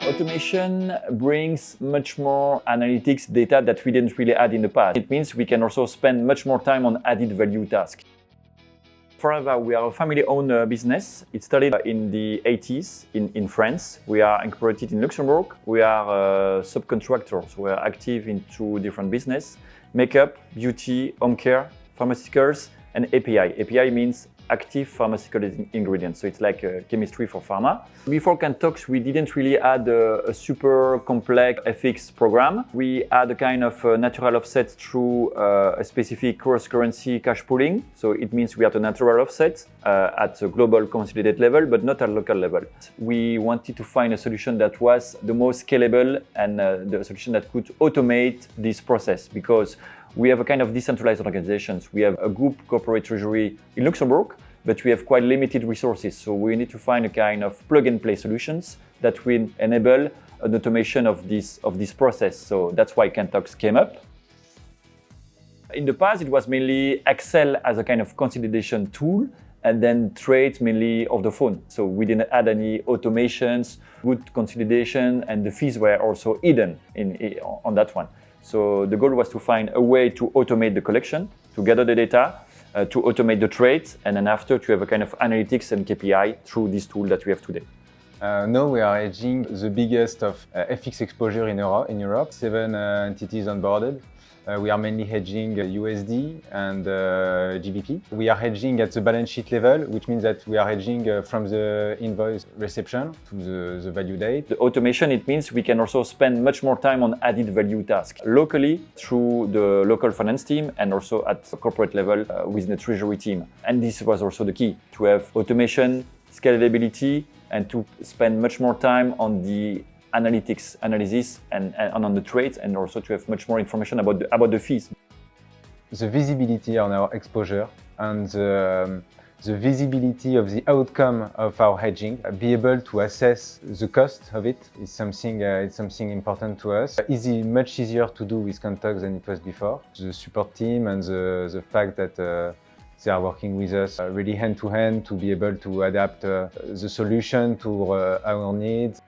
Automation brings much more analytics data that we didn't really add in the past. It means we can also spend much more time on added value tasks. Fareva, we are a family-owned business. It started in the 80s in France. We are incorporated in Luxembourg. We are subcontractors. We are active in 2 different businesses: makeup, beauty, home care, pharmaceuticals, and API. API means active pharmaceutical ingredients. So it's like chemistry for pharma. Before Kantox, we didn't really add a super complex FX program. We had a kind of natural offset through a specific cross-currency cash pooling. So it means we had a natural offset at a global consolidated level, but not at local level. We wanted to find a solution that was the most scalable and the solution that could automate this process, because we have a kind of decentralized organizations. We have a group corporate treasury in Luxembourg, but we have quite limited resources. So we need to find a kind of plug-and-play solutions that will enable an automation of this process. So that's why Kantox came up. In the past, it was mainly Excel as a kind of consolidation tool, and then trades mainly of the phone. So we didn't add any automations, good consolidation, and the fees were also hidden on that one. So the goal was to find a way to automate the collection, to gather the data, to automate the trades, and then after to have a kind of analytics and KPI through this tool that we have today. Now we are hedging the biggest of FX exposure in Europe, 7 entities onboarded. We are mainly hedging USD and GBP. We are hedging at the balance sheet level, which means that we are hedging from the invoice reception to the value date. The automation, it means we can also spend much more time on added value tasks locally through the local finance team and also at the corporate level with the treasury team. And this was also the key, to have automation, scalability, and to spend much more time on the analysis and on the trades, and also to have much more information about the fees. The visibility on our exposure and the visibility of the outcome of our hedging, be able to assess the cost of it is something important to us. Much easier to do with Kantox than it was before. The support team and the fact that they are working with us really hand to hand to be able to adapt the solution to our needs.